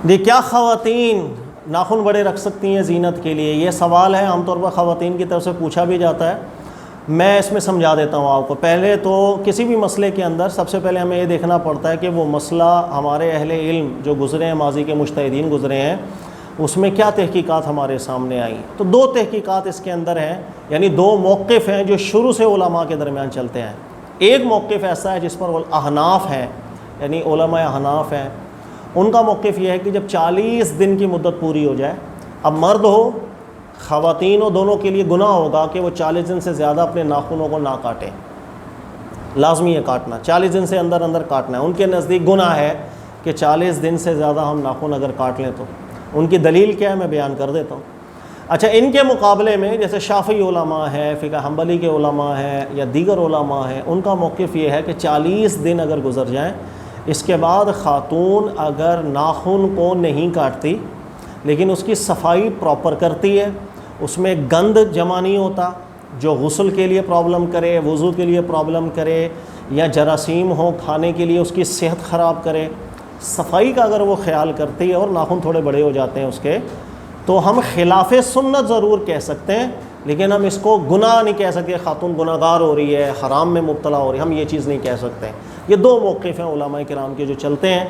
کیا خواتین ناخن بڑے رکھ سکتی ہیں زینت کے لیے؟ یہ سوال ہے، عام طور پر خواتین کی طرف سے پوچھا بھی جاتا ہے۔ میں اس میں سمجھا دیتا ہوں آپ کو۔ پہلے تو کسی بھی مسئلے کے اندر سب سے پہلے ہمیں یہ دیکھنا پڑتا ہے کہ وہ مسئلہ ہمارے اہل علم جو گزرے ہیں، ماضی کے مجتہدین گزرے ہیں، اس میں کیا تحقیقات ہمارے سامنے آئیں۔ تو دو تحقیقات اس کے اندر ہیں، یعنی دو موقف ہیں جو شروع سے علماء کے درمیان چلتے ہیں۔ ایک موقف ایسا ہے جس پر احناف ہیں، یعنی علماء احناف ہیں، ان کا موقف یہ ہے کہ جب 40 دن کی مدت پوری ہو جائے، اب مرد ہو خواتین ہو، دونوں کے لیے گناہ ہوگا کہ وہ 40 دن سے زیادہ اپنے ناخنوں کو نہ کاٹیں۔ لازمی ہے کاٹنا، 40 دن سے اندر اندر کاٹنا ہے۔ ان کے نزدیک گناہ ہے کہ 40 دن سے زیادہ ہم ناخن اگر کاٹ لیں تو۔ ان کی دلیل کیا ہے میں بیان کر دیتا ہوں۔ اچھا، ان کے مقابلے میں جیسے شافعی علماء ہیں، فقہ حنبلی کے علماء ہیں یا دیگر علماء ہیں، ان کا موقف یہ ہے کہ 40 دن اگر گزر جائیں، اس کے بعد خاتون اگر ناخن کو نہیں کاٹتی لیکن اس کی صفائی پراپر کرتی ہے، اس میں گند جمع نہیں ہوتا جو غسل کے لیے پرابلم کرے، وضو کے لیے پرابلم کرے، یا جراثیم ہو کھانے کے لیے اس کی صحت خراب کرے، صفائی کا اگر وہ خیال کرتی ہے اور ناخن تھوڑے بڑے ہو جاتے ہیں اس کے، تو ہم خلاف سنت ضرور کہہ سکتے ہیں، لیکن ہم اس کو گناہ نہیں کہہ سکتے، خاتون گناہ گار ہو رہی ہے، حرام میں مبتلا ہو رہی ہے، ہم یہ چیز نہیں کہہ سکتے۔ یہ دو موقف ہیں علماء کرام کے جو چلتے ہیں۔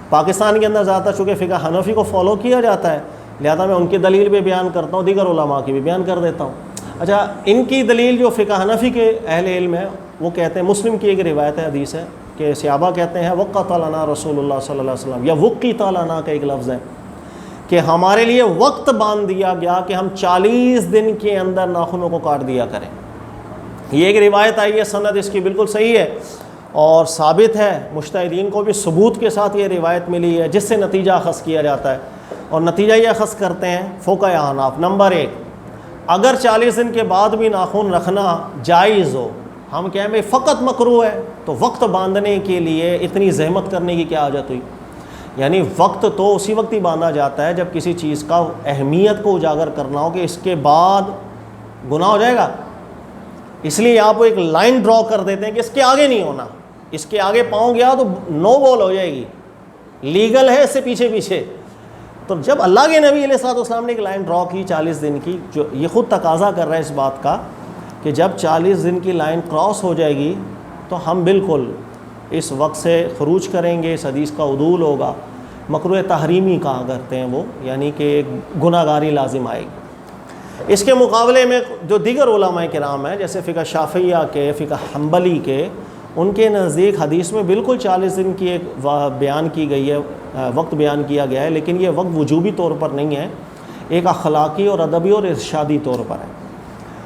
پاکستان کے اندر زیادہ تر چونکہ فقہ حنفی کو فالو کیا جاتا ہے، لہذا میں ان کی دلیل بھی بیان کرتا ہوں، دیگر علماء کی بھی بیان کر دیتا ہوں۔ اچھا، ان کی دلیل جو فقہ حنفی کے اہل علم ہے وہ کہتے ہیں، مسلم کی ایک روایت ہے، حدیث ہے کہ صحابہ کہتے ہیں وقت لنا رسول اللہ صلی اللہ علیہ وسلم، یا وقت لنا کا ایک لفظ ہے کہ ہمارے لیے وقت باندھ دیا گیا کہ ہم 40 دن کے اندر ناخنوں کو کاٹ دیا کریں۔ یہ ایک روایت آئی ہے، سند اس کی بالکل صحیح ہے اور ثابت ہے، مجتہدین کو بھی ثبوت کے ساتھ یہ روایت ملی ہے، جس سے نتیجہ اخذ کیا جاتا ہے۔ اور نتیجہ یہ اخذ کرتے ہیں فقہاء احناف، نمبر 1، اگر 40 دن کے بعد بھی ناخن رکھنا جائز ہو، ہم کہیں بھائی فقط مکروہ ہے، تو وقت باندھنے کے لیے اتنی زحمت کرنے کی کیا حاجت ہوئی؟ یعنی وقت تو اسی وقت ہی باندھا جاتا ہے جب کسی چیز کا اہمیت کو اجاگر کرنا ہو کہ اس کے بعد گناہ ہو جائے گا، اس لیے آپ ایک لائن ڈرا کر دیتے ہیں کہ اس کے آگے نہیں ہونا، اس کے آگے پاؤں گیا تو نو بال ہو جائے گی، لیگل ہے اس سے پیچھے پیچھے۔ تو جب اللہ کے نبی علیہ الصلوۃ والسلام نے ایک لائن ڈرا کی 40 دن کی، جو یہ خود تقاضا کر رہا ہے اس بات کا کہ جب 40 دن کی لائن کراس ہو جائے گی تو ہم بالکل اس وقت سے خروج کریں گے، اس حدیث کا عدول ہوگا، مکروہ تحریمی کہا کرتے ہیں وہ، یعنی کہ گناہ گاری لازم آئے گی۔ اس کے مقابلے میں جو دیگر علماء کرام ہیں جیسے فقہ شافعیہ کے، فقہ حنبلی کے، ان کے نزدیک حدیث میں بالکل 40 دن کی ایک بیان کی گئی ہے، وقت بیان کیا گیا ہے، لیکن یہ وقت وجوبی طور پر نہیں ہے، ایک اخلاقی اور ادبی اور ارشادی طور پر ہے،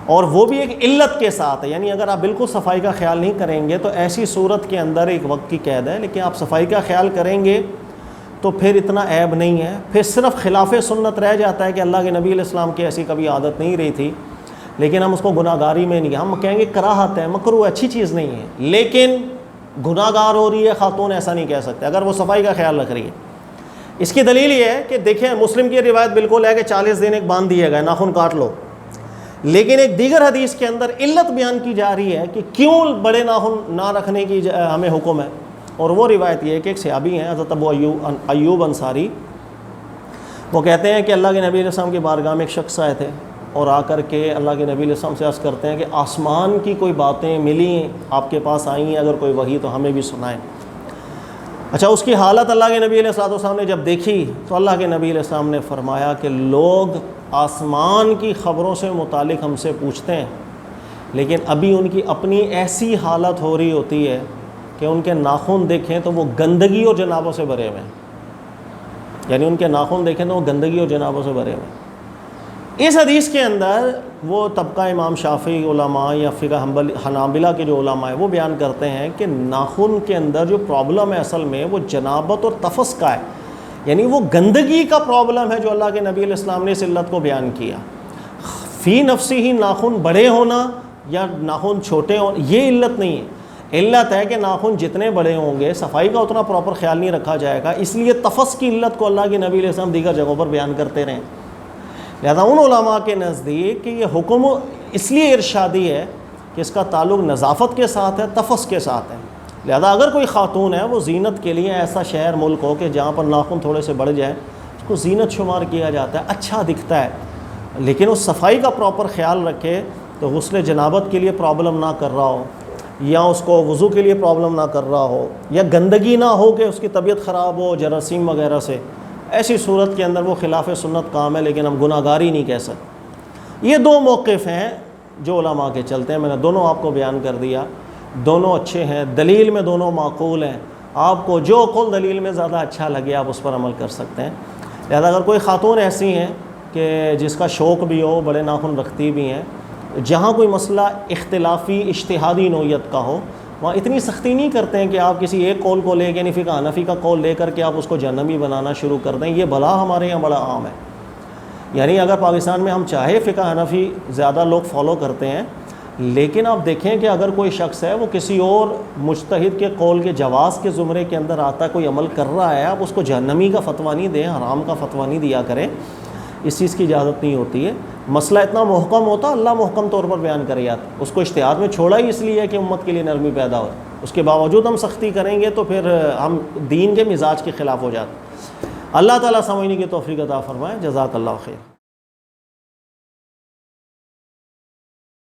اور وہ بھی ایک علت کے ساتھ ہے۔ یعنی اگر آپ بالکل صفائی کا خیال نہیں کریں گے تو ایسی صورت کے اندر ایک وقت کی قید ہے، لیکن آپ صفائی کا خیال کریں گے تو پھر اتنا عیب نہیں ہے، پھر صرف خلاف سنت رہ جاتا ہے کہ اللہ کے نبی علیہ السلام کی ایسی کبھی عادت نہیں رہی تھی، لیکن ہم اس کو گناہ گاری میں نہیں، ہم کہیں گے کراہت ہے، مکروہ اچھی چیز نہیں ہے، لیکن گناہ گار ہو رہی ہے خاتون، ایسا نہیں کہہ سکتے اگر وہ صفائی کا خیال رکھ رہی ہے۔ اس کی دلیل یہ ہے کہ دیکھیں مسلم کی روایت بالکل ہے کہ 40 دن ایک باندھ دیے گئے، ناخن کاٹ لو، لیکن ایک دیگر حدیث کے اندر علت بیان کی جا رہی ہے کہ کیوں بڑے ناخن نہ رکھنے کی ہمیں حکم ہے، اور وہ روایت یہ ہے کہ ایک صحابی ہیں حضرت ابو ایوب انصاری، وہ کہتے ہیں کہ اللہ کے نبی علیہ السلام کی بارگاہ میں ایک شخص آئے تھے اور آ کر کے اللہ کے نبی علیہ السلام سے عرض کرتے ہیں کہ آسمان کی کوئی باتیں ملیں آپ کے پاس آئی ہیں، اگر کوئی وحی تو ہمیں بھی سنائیں۔ اچھا، اس کی حالت اللہ کے نبی علیہ السلام نے جب دیکھی تو اللہ کے نبی علیہ السلام نے فرمایا کہ لوگ آسمان کی خبروں سے متعلق ہم سے پوچھتے ہیں، لیکن ابھی ان کی اپنی ایسی حالت ہو رہی ہوتی ہے کہ ان کے ناخن دیکھیں تو وہ گندگی اور جنابوں سے بھرے ہوئے ہیں، یعنی ان کے ناخن دیکھیں تو وہ گندگی اور جنابوں سے بھرے ہوئے ہیں۔ اس حدیث کے اندر وہ طبقہ امام شافعی علماء یا فقہ حنابلہ کے جو علماء ہیں وہ بیان کرتے ہیں کہ ناخن کے اندر جو پرابلم ہے اصل میں وہ جنابت اور تفس کا ہے، یعنی وہ گندگی کا پرابلم ہے جو اللہ کے نبی علیہ السلام نے اس علت کو بیان کیا۔ فی نفسی ہی ناخن بڑے ہونا یا ناخن چھوٹے ہونا یہ علت نہیں ہے، علت ہے کہ ناخن جتنے بڑے ہوں گے صفائی کا اتنا پراپر خیال نہیں رکھا جائے گا، اس لیے تفس کی علت کو اللہ کے نبی علیہ السلام دیگر جگہوں پر بیان کرتے رہے۔ لہذا ان علماء کے نزدیک کہ یہ حکم اس لیے ارشادی ہے کہ اس کا تعلق نظافت کے ساتھ ہے، تفس کے ساتھ ہے، لہذا اگر کوئی خاتون ہے وہ زینت کے لیے ایسا شہر ملک ہو کہ جہاں پر ناخن تھوڑے سے بڑھ جائیں اس کو زینت شمار کیا جاتا ہے، اچھا دکھتا ہے، لیکن اس صفائی کا پراپر خیال رکھے تو غسل جنابت کے لیے پرابلم نہ کر رہا ہو، یا اس کو وضو کے لیے پرابلم نہ کر رہا ہو، یا گندگی نہ ہو کہ اس کی طبیعت خراب ہو جراثیم وغیرہ سے، ایسی صورت کے اندر وہ خلاف سنت کام ہے، لیکن ہم گناہ گاری نہیں کہہ سکتے۔ یہ دو موقف ہیں جو علماء کے چلتے ہیں، میں نے دونوں آپ کو بیان کر دیا، دونوں اچھے ہیں، دلیل میں دونوں معقول ہیں، آپ کو جو قول دلیل میں زیادہ اچھا لگے آپ اس پر عمل کر سکتے ہیں۔ لہذا اگر کوئی خاتون ایسی ہیں کہ جس کا شوق بھی ہو، بڑے ناخن رکھتی بھی ہیں، جہاں کوئی مسئلہ اختلافی اجتہادی نوعیت کا ہو وہاں اتنی سختی نہیں کرتے ہیں کہ آپ کسی ایک قول کو لے کے یعنی فقہ حنفی کا قول لے کر کے آپ اس کو جہنمی بنانا شروع کر دیں، یہ بلا ہمارے یہاں بڑا عام ہے۔ یعنی اگر پاکستان میں ہم چاہے فقہ حنفی زیادہ لوگ فالو کرتے ہیں، لیکن آپ دیکھیں کہ اگر کوئی شخص ہے وہ کسی اور مجتہد کے قول کے جواز کے زمرے کے اندر آتا ہے، کوئی عمل کر رہا ہے، آپ اس کو جہنمی کا فتویٰ نہیں دیں، حرام کا فتویٰ نہیں دیا کریں، اس چیز کی اجازت نہیں ہوتی ہے۔ مسئلہ اتنا محکم ہوتا اللہ محکم طور پر بیان کرے جاتا، اس کو اجتہاد میں چھوڑا ہی اس لیے کہ امت کے لیے نرمی پیدا ہو، اس کے باوجود ہم سختی کریں گے تو پھر ہم دین کے مزاج کے خلاف ہو جاتے۔ اللہ تعالیٰ سمجھنے کی توفیق عطا فرمائے۔ جزاک اللہ خیر۔